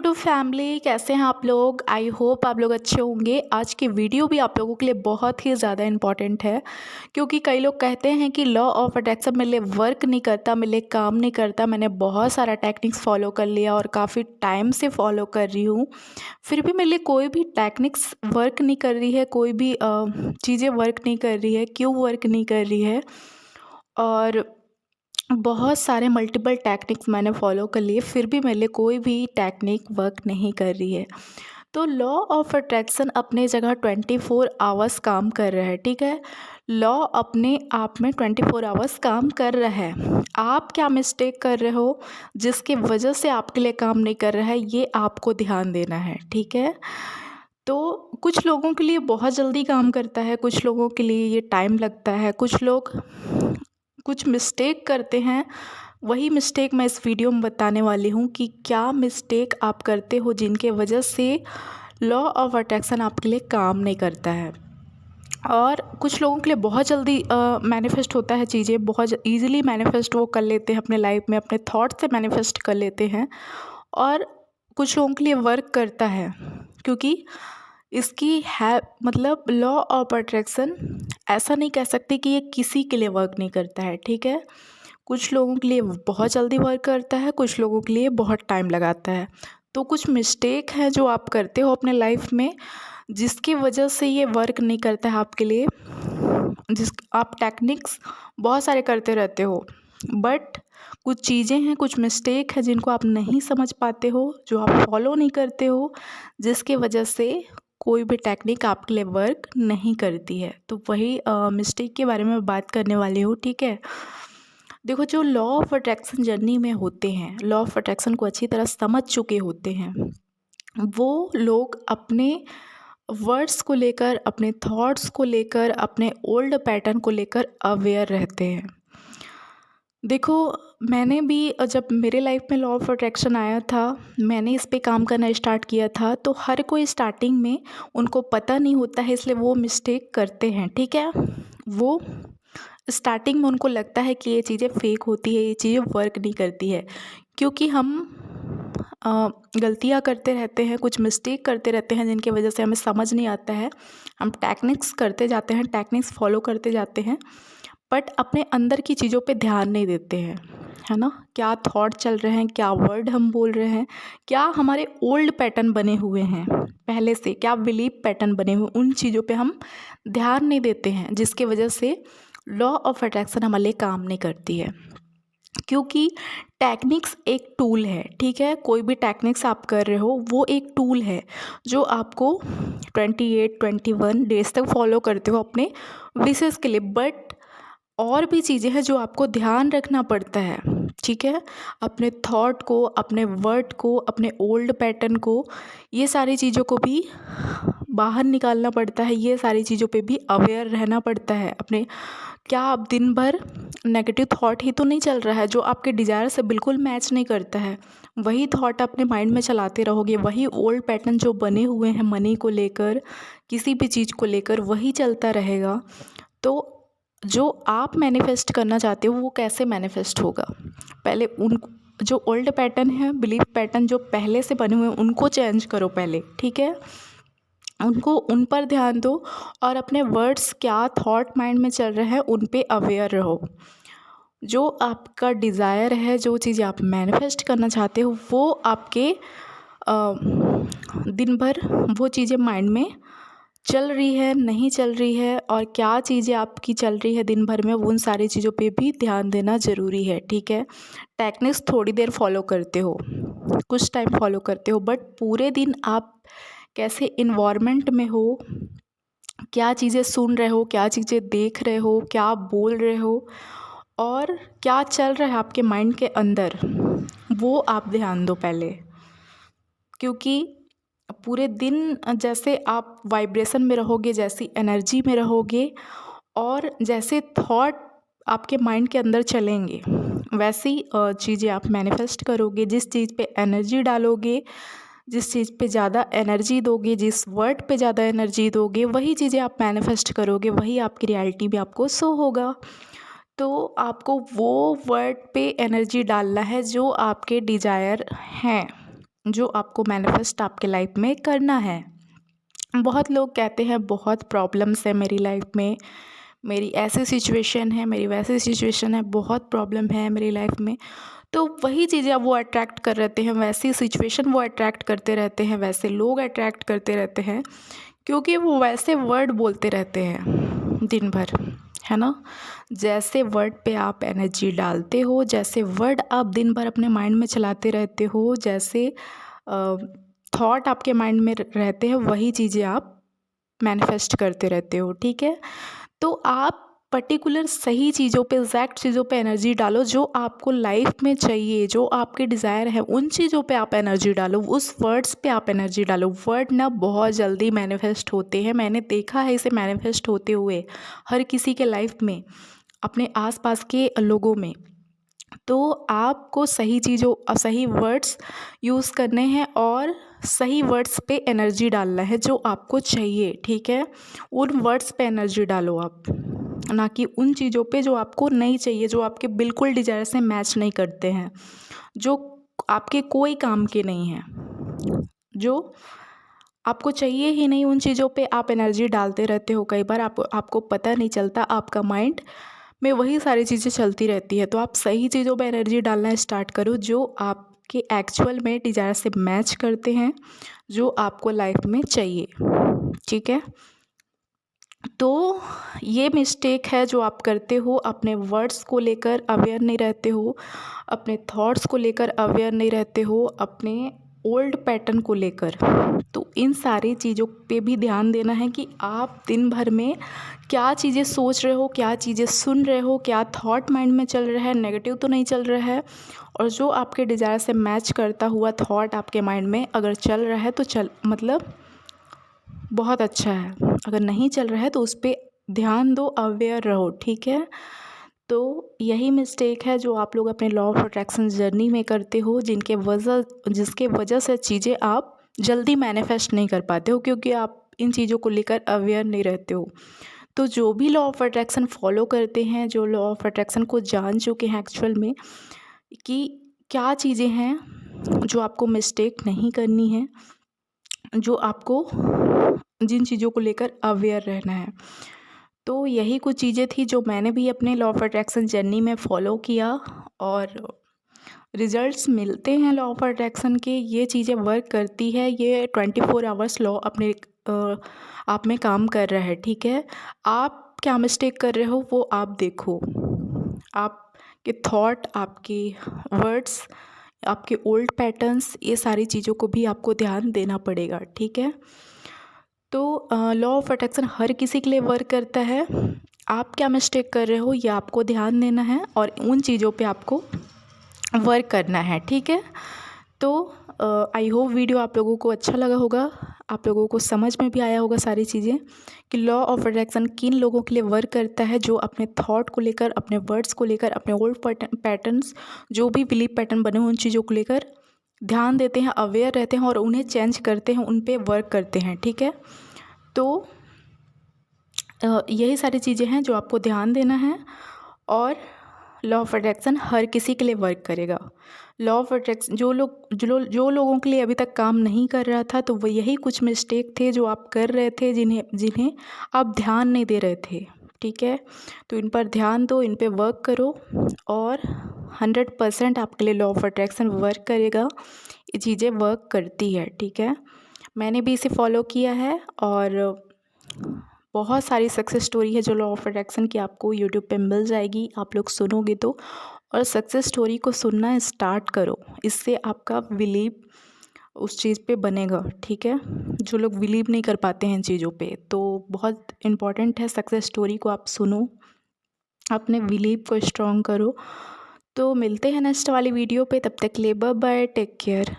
To family, कैसे हैं आप लोग। आई होप आप लोग अच्छे होंगे। आज की वीडियो भी आप लोगों के लिए बहुत ही ज़्यादा इम्पॉर्टेंट है, क्योंकि कई लोग कहते हैं कि लॉ ऑफ अट्रैक्शन मेरे लिए वर्क नहीं करता, मेरे लिए काम नहीं करता। मैंने बहुत सारा टेक्निक्स फॉलो कर लिया और काफ़ी टाइम से फॉलो कर रही हूँ, फिर भी मेरे लिए कोई भी टेक्निक्स वर्क नहीं कर रही है, कोई भी चीज़ें वर्क नहीं कर रही है। क्यों वर्क नहीं कर रही है? और बहुत सारे मल्टीपल टेक्निक्स मैंने फ़ॉलो कर लिए, फिर भी मेरे लिए कोई भी टेक्निक वर्क नहीं कर रही है। तो लॉ ऑफ अट्रैक्शन अपने जगह 24 आवर्स काम कर रहा है, ठीक है। लॉ अपने आप में 24 आवर्स काम कर रहा है। आप क्या मिस्टेक कर रहे हो जिसकी वजह से आपके लिए काम नहीं कर रहा है, ये आपको ध्यान देना है, ठीक है। तो कुछ लोगों के लिए बहुत जल्दी काम करता है, कुछ लोगों के लिए ये टाइम लगता है, कुछ लोग कुछ मिस्टेक करते हैं। वही मिस्टेक मैं इस वीडियो में बताने वाली हूँ कि क्या मिस्टेक आप करते हो जिनके वजह से लॉ ऑफ अट्रैक्शन आपके लिए काम नहीं करता है। और कुछ लोगों के लिए बहुत जल्दी मैनिफेस्ट होता है, चीज़ें बहुत ईजिली मैनिफेस्ट वो कर लेते हैं अपने लाइफ में, अपने थॉट से मैनिफेस्ट कर लेते हैं। और कुछ लोगों के लिए वर्क करता है, क्योंकि इसकी है मतलब लॉ ऑफ अट्रैक्शन ऐसा नहीं कह सकते कि ये किसी के लिए वर्क नहीं करता है, ठीक है। कुछ लोगों के लिए बहुत जल्दी वर्क करता है, कुछ लोगों के लिए बहुत टाइम लगाता है। तो कुछ मिस्टेक है जो आप करते हो अपने लाइफ में, जिसकी वजह से ये वर्क नहीं करता है आपके लिए। आप टेक्निक्स बहुत सारे करते रहते हो, बट कुछ चीज़ें हैं, कुछ मिस्टेक है जिनको आप नहीं समझ पाते हो, जो आप फॉलो नहीं करते हो, जिसकी वजह से कोई भी टेक्निक आपके लिए वर्क नहीं करती है। तो वही मिस्टेक के बारे में बात करने वाली हूँ, ठीक है। देखो, जो लॉ ऑफ अट्रैक्शन जर्नी में होते हैं, लॉ ऑफ अट्रैक्शन को अच्छी तरह समझ चुके होते हैं, वो लोग अपने वर्ड्स को लेकर, अपने थॉट्स को लेकर, अपने ओल्ड पैटर्न को लेकर अवेयर रहते हैं। देखो, मैंने भी जब मेरे लाइफ में लॉ ऑफ अट्रैक्शन आया था, मैंने इस पे काम करना स्टार्ट किया था, तो हर कोई स्टार्टिंग में उनको पता नहीं होता है, इसलिए वो मिस्टेक करते हैं, ठीक है। वो स्टार्टिंग में उनको लगता है कि ये चीज़ें फेक होती है, ये चीज़ें वर्क नहीं करती है, क्योंकि हम गलतियाँ करते रहते हैं, कुछ मिस्टेक करते रहते हैं, जिनकी वजह से हमें समझ नहीं आता है। हम टेक्निक्स करते जाते हैं, टेक्निक्स फॉलो करते जाते हैं, बट अपने अंदर की चीज़ों पे ध्यान नहीं देते हैं, है ना। क्या थॉट चल रहे हैं, क्या वर्ड हम बोल रहे हैं, क्या हमारे ओल्ड पैटर्न बने हुए हैं पहले से, क्या बिलीव पैटर्न बने हुए, उन चीज़ों पे हम ध्यान नहीं देते हैं, जिसकी वजह से लॉ ऑफ अट्रैक्शन हमारे लिए काम नहीं करती है। क्योंकि टेक्निक्स एक टूल है, ठीक है। कोई भी टेक्निक्स आप कर रहे हो, वो एक टूल है जो आपको 21 डेज तक फॉलो करते हो अपने विशेष के लिए, बट और भी चीज़ें हैं जो आपको ध्यान रखना पड़ता है, ठीक है। अपने थॉट को, अपने वर्ड को, अपने ओल्ड पैटर्न को, ये सारी चीज़ों को भी बाहर निकालना पड़ता है, ये सारी चीज़ों पे भी अवेयर रहना पड़ता है अपने। क्या आप दिन भर नेगेटिव थॉट ही तो नहीं चल रहा है जो आपके डिज़ायर से बिल्कुल मैच नहीं करता है, वही थॉट अपने माइंड में चलाते रहोगे, वही ओल्ड पैटर्न जो बने हुए हैं मनी को लेकर, किसी भी चीज़ को लेकर, वही चलता रहेगा। तो जो आप मैनिफेस्ट करना चाहते हो वो कैसे मैनिफेस्ट होगा? पहले उन जो ओल्ड पैटर्न है, बिलीफ पैटर्न जो पहले से बने हुए हैं, उनको चेंज करो पहले, ठीक है। उनको, उन पर ध्यान दो, और अपने वर्ड्स, क्या थॉट माइंड में चल रहे हैं, उन पे अवेयर रहो। जो आपका डिज़ायर है, जो चीज़ आप मैनिफेस्ट करना चाहते हो, वो आपके दिन भर वो चीज़ें माइंड में चल रही है, नहीं चल रही है, और क्या चीज़ें आपकी चल रही है दिन भर में, उन सारी चीज़ों पे भी ध्यान देना ज़रूरी है, ठीक है। टेक्निक्स थोड़ी देर फॉलो करते हो, कुछ टाइम फॉलो करते हो, बट पूरे दिन आप कैसे इन्वायरमेंट में हो, क्या चीज़ें सुन रहे हो, क्या चीज़ें देख रहे हो, क्या आप बोल रहे हो, और क्या चल रहा है आपके माइंड के अंदर, वो आप ध्यान दो पहले। क्योंकि पूरे दिन जैसे आप वाइब्रेशन में रहोगे, जैसी एनर्जी में रहोगे, और जैसे थॉट आपके माइंड के अंदर चलेंगे, वैसी चीज़ें आप मैनिफेस्ट करोगे। जिस चीज़ पे एनर्जी डालोगे, जिस चीज़ पे ज़्यादा एनर्जी दोगे, जिस वर्ड पे ज़्यादा एनर्जी दोगे, वही चीज़ें आप मैनिफेस्ट करोगे, वही आपकी रियलिटी में आपको शो होगा। तो आपको वो वर्ड पे एनर्जी डालना है जो आपके डिज़ायर हैं, जो आपको मैनिफेस्ट आपके लाइफ में करना है। बहुत लोग कहते हैं बहुत प्रॉब्लम्स है मेरी लाइफ में, मेरी ऐसी सिचुएशन है, मेरी वैसी सिचुएशन है, बहुत प्रॉब्लम है मेरी लाइफ में। तो वही चीज़ें अब वो अट्रैक्ट कर रहते हैं, वैसी सिचुएशन वो अट्रैक्ट करते रहते हैं, वैसे लोग अट्रैक्ट करते रहते हैं, क्योंकि वो वैसे वर्ड बोलते रहते हैं दिन भर, है ना। जैसे वर्ड पे आप एनर्जी डालते हो, जैसे वर्ड आप दिन भर अपने माइंड में चलाते रहते हो, जैसे थॉट आपके माइंड में रहते हैं, वही चीज़ें आप मैनिफेस्ट करते रहते हो, ठीक है। तो आप पर्टिकुलर सही चीज़ों पे, एग्जैक्ट चीज़ों पे एनर्जी डालो जो आपको लाइफ में चाहिए, जो आपके डिज़ायर है, उन चीज़ों पे आप एनर्जी डालो, उस वर्ड्स पे आप एनर्जी डालो। वर्ड ना बहुत जल्दी मैनिफेस्ट होते हैं, मैंने देखा है इसे मैनिफेस्ट होते हुए हर किसी के लाइफ में, अपने आसपास के लोगों में। तो आपको सही चीज़ों, सही वर्ड्स यूज़ करने हैं और सही वर्ड्स पे एनर्जी डालना है जो आपको चाहिए, ठीक है। उन वर्ड्स पे एनर्जी डालो आप, ना कि उन चीज़ों पे जो आपको नहीं चाहिए, जो आपके बिल्कुल डिज़ायर से मैच नहीं करते हैं, जो आपके कोई काम के नहीं हैं, जो आपको चाहिए ही नहीं, उन चीज़ों पे आप एनर्जी डालते रहते हो। कई बार आपको पता नहीं चलता, आपका माइंड में वही सारी चीज़ें चलती रहती है। तो आप सही चीज़ों पे एनर्जी डालना स्टार्ट करो जो आपके एक्चुअल में डिज़ायर से मैच करते हैं, जो आपको लाइफ में चाहिए, ठीक है। तो ये मिस्टेक है जो आप करते हो, अपने वर्ड्स को लेकर अवेयर नहीं रहते हो, अपने थॉट्स को लेकर अवेयर नहीं रहते हो, अपने ओल्ड पैटर्न को लेकर। तो इन सारी चीज़ों पे भी ध्यान देना है कि आप दिन भर में क्या चीज़ें सोच रहे हो, क्या चीज़ें सुन रहे हो, क्या थॉट माइंड में चल रहा है, नेगेटिव तो नहीं चल रहा है। और जो आपके डिज़ायर से मैच करता हुआ थॉट आपके माइंड में अगर चल रहा है तो मतलब बहुत अच्छा है, अगर नहीं चल रहा है तो उस पर ध्यान दो, अवेयर रहो, ठीक है। तो यही मिस्टेक है जो आप लोग अपने लॉ ऑफ अट्रैक्शन जर्नी में करते हो, जिसके वजह से चीज़ें आप जल्दी मैनिफेस्ट नहीं कर पाते हो, क्योंकि आप इन चीज़ों को लेकर अवेयर नहीं रहते हो। तो जो भी लॉ ऑफ अट्रैक्शन फॉलो करते हैं, जो लॉ ऑफ अट्रैक्शन को जान चुके हैं एक्चुअल में कि क्या चीज़ें हैं जो आपको मिस्टेक नहीं करनी है, जो आपको जिन चीज़ों को लेकर अवेयर रहना है। तो यही कुछ चीज़ें थी जो मैंने भी अपने लॉ ऑफ अट्रैक्शन जर्नी में फ़ॉलो किया और रिजल्ट्स मिलते हैं लॉ ऑफ अट्रैक्शन के। ये चीज़ें वर्क करती है, ये 24 आवर्स लॉ अपने आप में काम कर रहा है, ठीक है। आप क्या मिस्टेक कर रहे हो वो आप देखो, आपके थॉट, आपके वर्ड्स, आपके ओल्ड पैटर्न्स, ये सारी चीज़ों को भी आपको ध्यान देना पड़ेगा, ठीक है। तो लॉ ऑफ अट्रैक्शन हर किसी के लिए वर्क करता है। आप क्या मिस्टेक कर रहे हो ये आपको ध्यान देना है और उन चीज़ों पे आपको वर्क करना है, ठीक है। तो आई होप वीडियो आप लोगों को अच्छा लगा होगा, आप लोगों को समझ में भी आया होगा सारी चीज़ें कि लॉ ऑफ अट्रैक्शन किन लोगों के लिए वर्क करता है, जो अपने थॉट को लेकर, अपने वर्ड्स को लेकर, अपने ओल्ड पैटर्न्स, जो भी बिलीव पैटर्न बने हुए उन चीज़ों को लेकर ध्यान देते हैं, अवेयर रहते हैं और उन्हें चेंज करते हैं, उन पे वर्क करते हैं, ठीक है। तो यही सारी चीज़ें हैं जो आपको ध्यान देना है और लॉ ऑफ अट्रैक्शन हर किसी के लिए वर्क करेगा। लॉ ऑफ अट्रैक्शन जो लोगों के लिए अभी तक काम नहीं कर रहा था, तो वो यही कुछ मिस्टेक थे जो आप कर रहे थे, जिन्हें आप ध्यान नहीं दे रहे थे, ठीक है। तो इन पर ध्यान दो, इन पे वर्क करो और 100% आपके लिए लॉ ऑफ अट्रैक्शन वर्क करेगा। ये चीज़ें वर्क करती है, ठीक है। मैंने भी इसे फॉलो किया है और बहुत सारी सक्सेस स्टोरी है जो लॉ ऑफ अट्रैक्शन की आपको यूट्यूब पे मिल जाएगी, आप लोग सुनोगे तो। और सक्सेस स्टोरी को सुनना स्टार्ट करो, इससे आपका बिलीव उस चीज़ पे बनेगा, ठीक है। जो लोग बिलीव नहीं कर पाते हैं इन चीज़ों पे, तो बहुत इम्पॉर्टेंट है सक्सेस स्टोरी को आप सुनो, अपने बिलीव को स्ट्रॉन्ग करो। तो मिलते हैं नेक्स्ट वाली वीडियो पे, तब तक के लिए बाय बाय, टेक केयर।